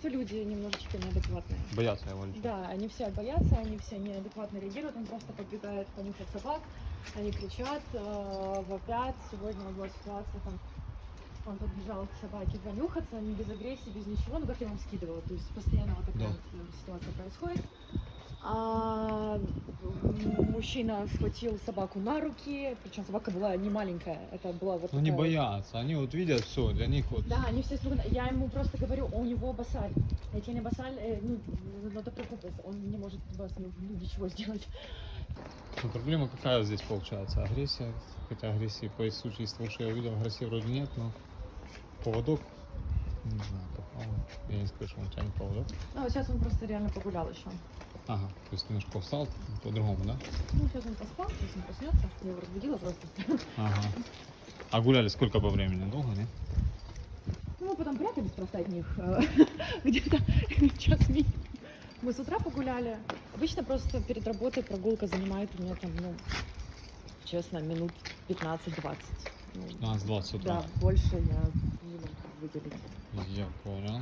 просто люди немножечко неадекватные. Боятся его лично. Да, они все боятся, они все неадекватно реагируют, он просто подбегает понюхать собак, они кричат, вопят. Сегодня была ситуация, там, он подбежал к собаке понюхаться, не без агрессии, без ничего, но как я вам скидывала, то есть постоянно вот такая вот ситуация происходит. А мужчина схватил собаку на руки, причем собака была не маленькая, это была вот Они такая вот. боятся, они вот видят все, для них вот... Да, они все испуганы. Я ему просто говорю, у него басаль. Если не басаль, ну, надо прокопаться, он не может вас ничего сделать. Но проблема какая здесь получается? Агрессия, хотя агрессии по случаю из того, что я увидел, агрессии вроде нет, но поводок, не знаю, попал. Я не скажу, что он тянет поводок. Ну, вот сейчас он просто реально погулял еще. Ага, то есть немножко устал по-другому, да? Ну, сейчас он поспал, сейчас он проснется. Я его разбудила просто. Ага. А гуляли сколько по времени? Долго, не? Ну, мы потом прятались просто от них где-то час минимум. Мы с утра погуляли. Обычно просто перед работой прогулка занимает у меня там, ну, честно, минут 15-20. 15-20 утра. Да, больше я не могу выделить. Я понял.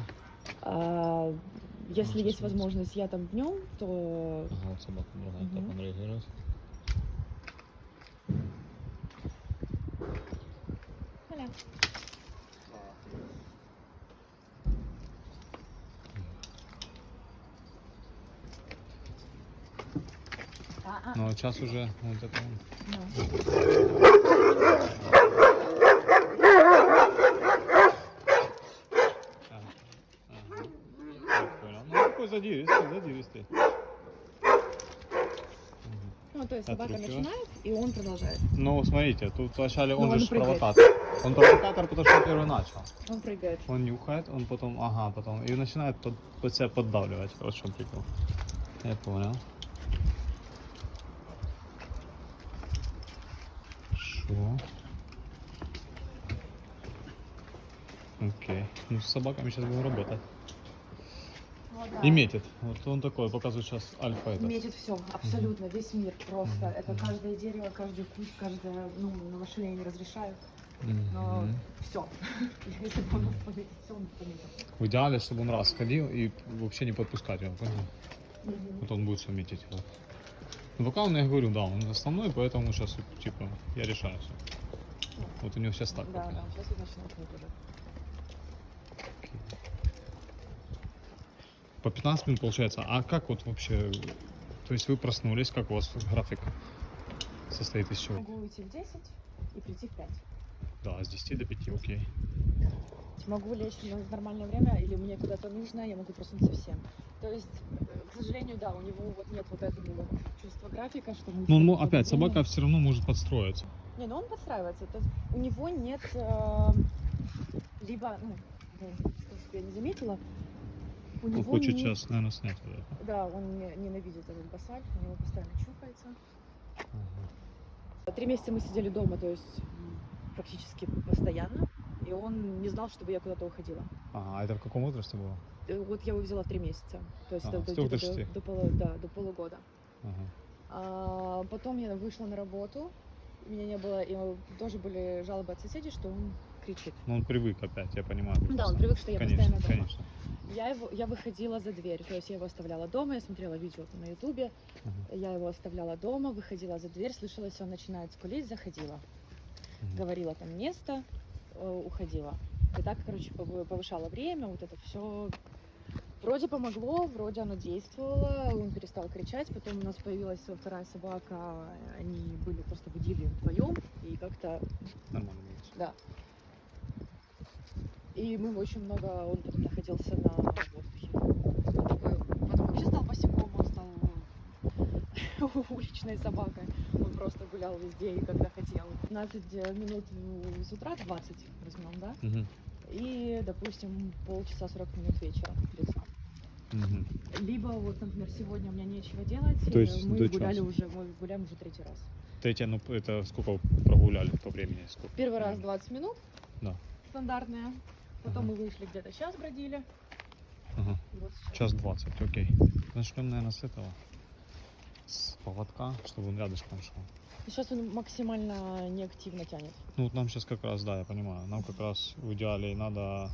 Если есть 15. возможность, я там днем, то... Ага, вот собака другая, так он реагирует. Аля. Ну, а час уже вот это он. Да. Я понял. Ну, такой задиристый. Ну, то есть собака Отруки, да? начинает, и он продолжает. Ну, смотрите, тут вначале он он же прыгает. провокатор. Он провокатор, потому что первый начал. Он прыгает. Он нюхает, он потом, ага, потом, и начинает под себя поддавливать. Вот в чем прикол. Я понял. Шо? Окей. Ну, с собаками сейчас будем работать. Вот, да. И метит. Вот он такой, показывает сейчас альфа этот. Метит все, абсолютно, весь мир просто. Это каждое дерево, каждый куст, каждое, ну, на машине я не разрешаю. Но все. Если бы он пометит все, он пометил. В идеале, чтобы он раз ходил и вообще не подпускать его, понял? Вот он будет все метить. Вот. Но пока он, я говорю, да, он основной, поэтому сейчас, типа, я решаю все. Вот у него сейчас так. Да, пока. да, сейчас вот начинает мыть уже. По 15 минут получается. А как вот вообще, то есть вы проснулись, как у вас график состоит из чего? Могу уйти в 10 и прийти в 5. Да, с 10 до 5, окей. Могу лечь в нормальное время, или мне куда-то нужно, я могу проснуться в 7. То есть, к сожалению, да, у него вот нет вот этого вот чувства графика, что мы... Ну, опять, собака все равно может подстроиться. Не, ну он подстраивается. То есть у него нет либо, ну, скажу, что я не заметила, у Он него хочет нет... сейчас, наверное, снять вот это. Да, он ненавидит этот басаль, у него постоянно чухается. 3 месяца мы сидели дома, то есть практически постоянно, и он не знал, чтобы я куда-то уходила. Ага, а это в каком возрасте было? Вот я его взяла в 3 месяца, то есть Ага, это с 3 до где-то 6. до полугода. Ага. Потом я вышла на работу, меня не было, и тоже были жалобы от соседей, что он кричит. Ну, он привык опять, я понимаю. Да, он привык, что я Конечно, постоянно дома. конечно. Я выходила за дверь, то есть я его оставляла дома, я смотрела видео на ютубе, я его оставляла дома, выходила за дверь, слышала, если он начинает скулить, заходила. Говорила там место, уходила. И так, короче, повышала время, вот это все. Вроде помогло, вроде оно действовало, он перестал кричать, потом у нас появилась вторая собака, они были просто будили вдвоем, и как-то... Нормально будет. Да. И мы очень много, он потом находился на воздухе. Он такой, потом вообще стал босиком, он стал уличной собакой. Он просто гулял везде и когда хотел. 15 минут с утра, 20 возьмем, да? И, допустим, полчаса 40 минут вечера перед сном. Либо вот, например, сегодня у меня нечего делать, То есть мы гуляем уже 3-й раз. Третья, ну это сколько прогуляли по времени? Сколько? Первый раз 20 минут, Да. стандартная. Потом мы вышли где-то час бродили. Ага. Вот Час 20, окей. Начнем, наверное, с этого. С поводка, чтобы он рядышком шел. Сейчас он максимально неактивно тянет. Ну вот нам сейчас как раз, да, я понимаю, нам как раз в идеале и надо,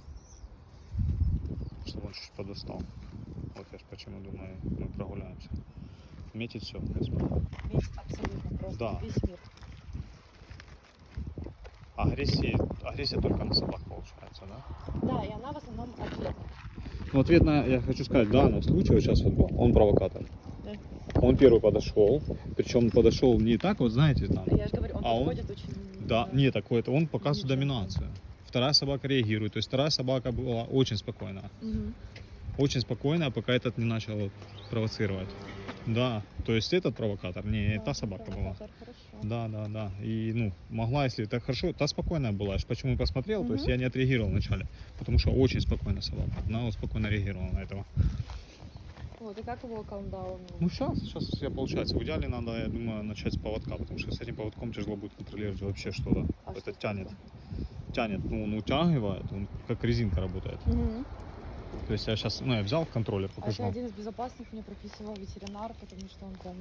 чтобы он чуть подустал. Вот я ж почему думаю, мы прогуляемся. Метить все, в принципе. Весь абсолютно просто, Да. весь мир. Агрессия только на собак получается, да? Да, и она в основном ответ. Ну, ответно, я хочу сказать, в данном случае, вот сейчас вот был, он провокатор. Да. Он первый подошел, причем подошел не так, вот знаете, там. Я же говорю, он А он- подходит очень... Да, не такой-то, он показывает Ничего. доминацию. Вторая собака реагирует, то есть вторая собака была очень спокойная. Мгм. Очень спокойная, пока этот не начал вот провоцировать. Да, то есть этот провокатор, не Да, та собака была. провокатор, хорошо. Да, да, да. И, ну, могла, если так хорошо, та спокойная была. Я ж почему посмотрел, то есть я не отреагировал вначале, потому что очень спокойная собака. Она вот спокойно реагировала на этого. Вот, и как его каундаун? Ну, сейчас я, получается, в идеале надо, я думаю, начать с поводка, потому что с этим поводком тяжело будет контролировать вообще что-то. А Это что тянет. такое? Тянет, ну, он утягивает, он как резинка работает. Мгм. То есть я сейчас, ну, я взял контроллер, А это покажу. один из безопасных мне прописывал ветеринар, потому что он там...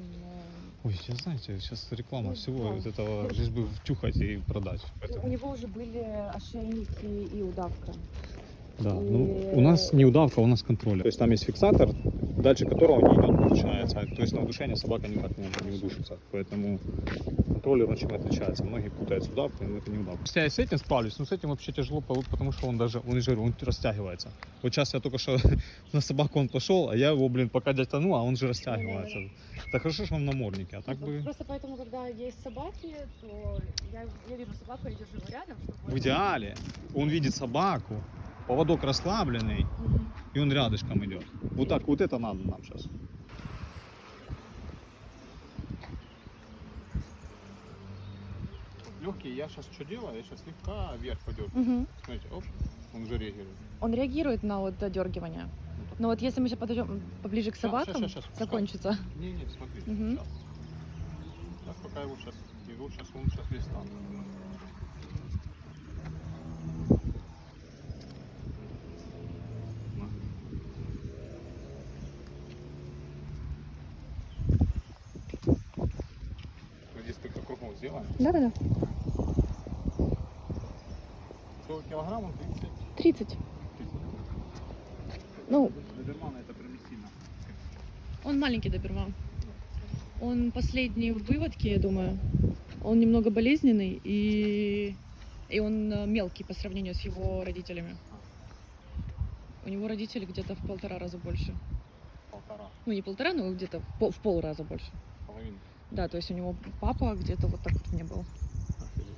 Ой, сейчас, знаете, сейчас реклама Ну, всего да. вот этого, лишь бы втюхать и продать. У Поэтому... него уже были ошейники и удавка. Да, И- ну, у нас не удавка, у нас контроллер. То есть там есть фиксатор, дальше которого не идет, получается. То есть на удушение собака никак не удушится. Поэтому контроллер чем отличается. Многие путают с удавкой, но это не удавка. Я и с этим справлюсь, но с этим вообще тяжело, потому что он даже, он, я же говорю, он растягивается. Вот сейчас я только что на собаку он пошел, а я его, блин, пока дотянул, а он же растягивается. Так хорошо, что он в наморднике, а так бы... Просто поэтому, когда есть собаки, то я вижу собаку, я держу его рядом, чтобы... В идеале он видит собаку, поводок расслабленный, Мгм. и он рядышком идет. Вот так, вот это надо нам сейчас. Легкий, я сейчас что делаю? Я сейчас слегка вверх пойдет. Мгм. Смотрите, оп, он уже реагирует. Он реагирует на вот дергивание. Но вот если мы сейчас подойдем поближе к Щас, собакам, щас, пускай. закончится. Не, смотрите, Мгм. сейчас. Сейчас пока его сейчас веду, сейчас он сейчас весь там. Мы здесь только кругом сделаем. Да-да-да. 100 килограмм, он 30. 30. Ну, Добермана это прям не сильно. он маленький доберман. Он последний в выводке, я думаю. Он немного болезненный и он мелкий по сравнению с его родителями. У него родители где-то в 1,5 раза больше. Полтора, Ну, не 1,5, но где-то в полраза больше. половина. Да, то есть у него папа где-то вот так вот не был. Офигеть.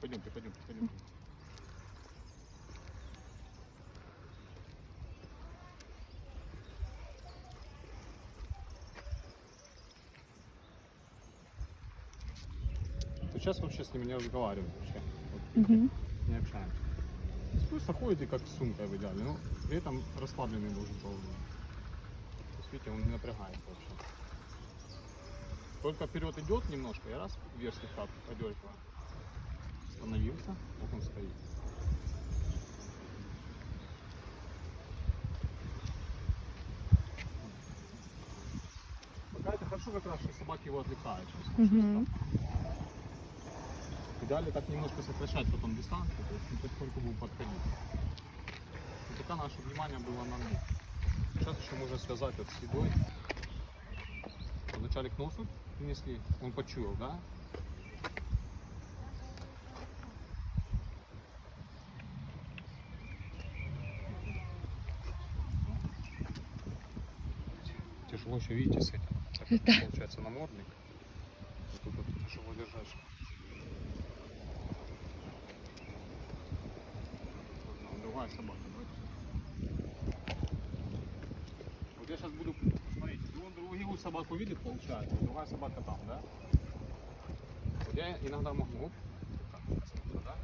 Пойдемте. То сейчас вообще с ними не разговариваем вообще. Вот, не общаемся. Просто ходите как с сумкой в идеале, но при этом расслабленный должен быть. То есть, видите, он не напрягается вообще. Только вперед идет немножко, я раз вверх слегка подергиваю. Остановился, вот он стоит. Пока это хорошо как раз, что собаки его отвлекают. Мгм. В идеале так немножко сокращать потом дистанцию, то есть мы потихоньку будем подходить. Но пока наше внимание было на них. Сейчас еще можно связать вот с едой. Вначале к носу принесли, он почуял, да? Тяжело еще, видите, с этим. Так вот, Да. получается намордник. Тут вот тяжело держать. Другая собака. Вот я сейчас буду, смотрите, он другую собаку видит, получается, другая собака там, да? Вот я иногда могу, так, коснуться, да?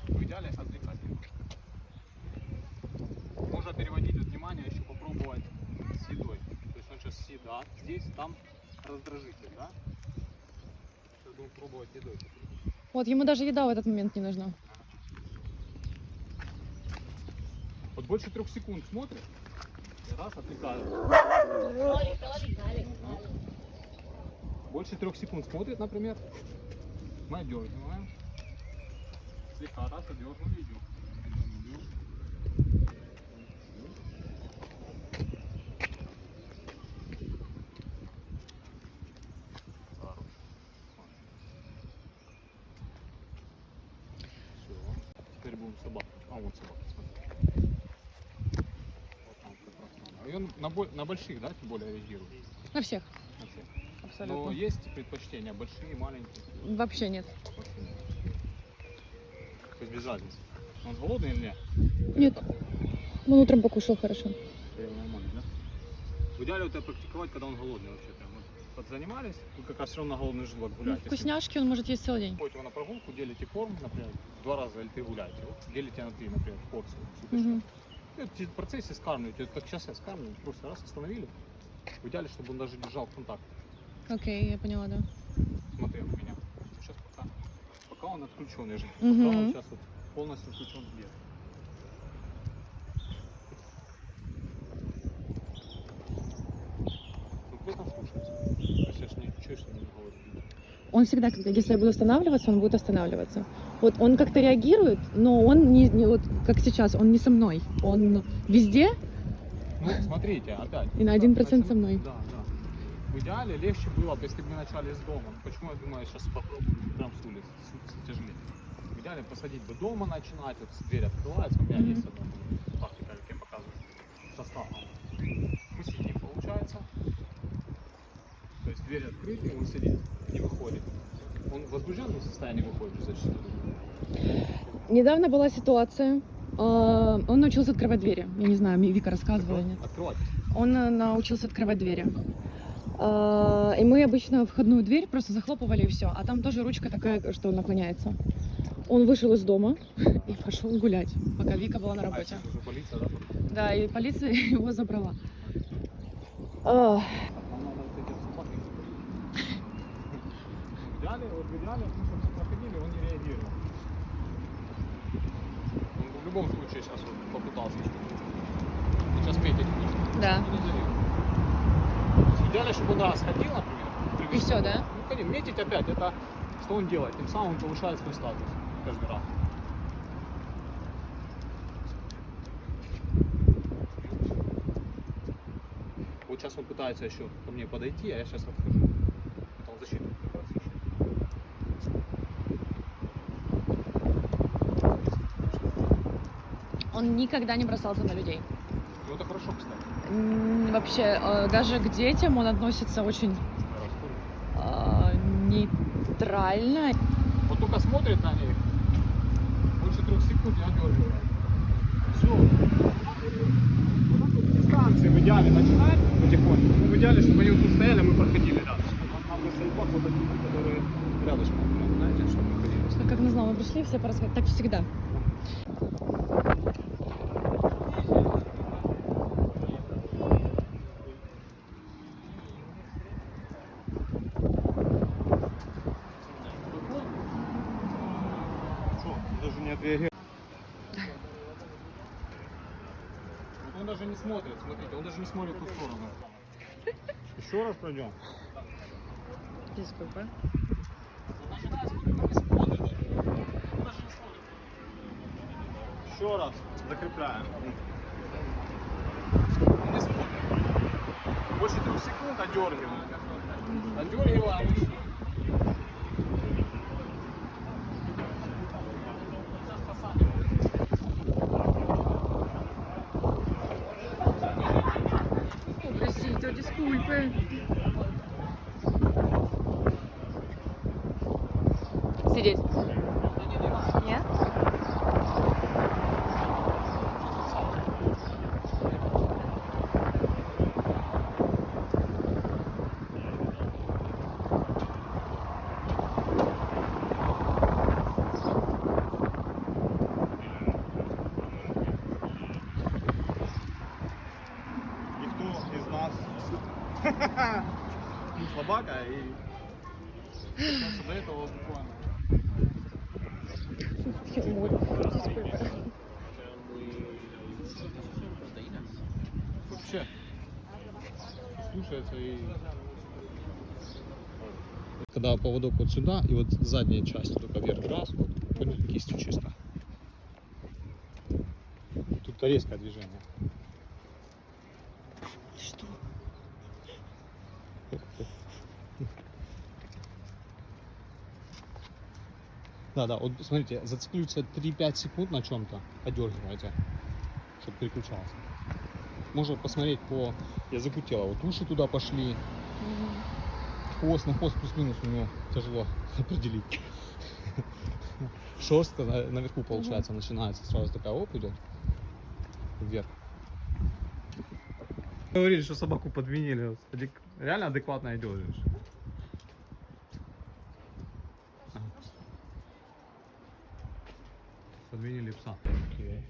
В идеале отвлекать немножко. Можно переводить внимание, еще попробовать с едой. То есть он сейчас съедает, здесь, там раздражитель, да? Сейчас будем пробовать едой. Вот, ему даже еда в этот момент не нужна. Вот больше 3 секунд смотрит, и раз отвлекает. Больше 3 секунд смотрит, например. Мы отдергиваем. Слегка раз отдергиваем, идем. Теперь будем собаку. А вот собака, смотри. Вот там как раз надо. И он на больших, да, тем более реагирует? На всех, На всех. абсолютно. Но есть предпочтения большие, маленькие? Вообще нет. Вообще нет. То есть без разницы. Он голодный или нет? Нет. Он утром покушал хорошо. Это нормально, да? В идеале это практиковать, когда он голодный вообще. Прям вот подзанимались, вы как раз все равно на голодный желудок Ну, гуляете. вкусняшки он может есть целый день. Ходите вы на прогулку, делите корм, например, 2 раза или 3 гуляете, вот, делите на 3, например, порцию. Мгм. И в процессе скармливаете, вот как сейчас я скармливаю, просто раз остановили. В идеале, чтобы он даже держал контакт. Окей, я поняла, да. Смотрел на меня. Сейчас пока он отключен, я же. Мгм. Пока он сейчас вот полностью включен в бег. Ну, кто там слушается? То есть я ж ничего с ним не говорю. Он всегда, если я буду останавливаться, он будет останавливаться. Вот он как-то реагирует, но он не вот как сейчас, он не со мной. Он везде. Ну, смотрите, опять. И на Да, 1% со мной. Да, да. В идеале легче было бы, если бы мы начали с дома. Почему я думаю, я сейчас попробую прям с улицы, с улицы тяжелее. В идеале посадить бы дома начинать, вот дверь открывается, у меня Мгм. есть одна практика, как я показываю, состав. Мы сидим, получается. То есть дверь открыта, и он сидит, не выходит. Он в возбужденном состоянии выходит зачастую. Недавно была ситуация. Он научился открывать двери. Я не знаю, Вика рассказывала или нет. Открывать. Он научился открывать двери. И мы обычно входную дверь просто захлопывали и все. А там тоже ручка такая, что наклоняется. Он вышел из дома и пошел гулять, пока Вика была на А работе. сейчас уже полиция, да? Да, и полиция его забрала. Нам надо вот этих собак их. В идеале, мы чтобы проходили, он не реагировал. Он в любом случае сейчас вот попытался что-то. Сейчас метить будет. Да. Не реагирует. То есть в идеале, чтобы он раз ходил, например. И привычно всё, было. да? Ну, конечно, метить опять, это что он делает? Тем самым он повышает свой статус каждый раз. Вот сейчас он пытается еще ко мне подойти, а я сейчас отхожу. Это он защиту как раз ищет. Он никогда не бросался на людей. Ну это хорошо, кстати. Вообще, даже к детям он относится очень нейтрально. Вот только смотрит на них, больше 3 секунд не отдергивает. Все. С дистанции в идеале начинать потихоньку. Ну, в идеале, чтобы они вот тут стояли, мы проходили рядом. Нам бы собак вот такие, которые рядышком, знаете, чтобы мы ходили. Что, как назло, мы пришли, все порассказали. Так всегда. Что, даже не отреагировал. Вот он даже не смотрит, смотрите, он даже не смотрит в ту сторону. Еще раз пройдем. Физкультура. Еще раз закрепляем. Он не смотрит. Больше 3 секунд отдергиваем. Отдергиваем. Простите, дискульпы. Сидеть. Нет? Никто из нас не собака, и до этого буквально Море. Здесь Вообще слушается и... Когда поводок вот сюда, и вот задняя часть только вверх раз, вот, понял, кистью чисто. Тут резкое движение. Что? Да, вот смотрите, зацикливается 3-5 секунд на чем-то, подергиваете, чтобы переключался. Можно посмотреть по языку тела. Вот уши туда пошли, хвост на хвост плюс-минус у него тяжело определить. Шерстка наверху получается начинается, сразу такая оп идет вверх. Говорили, что собаку подменили. Реально адекватно идет. Подменили пса. Окей.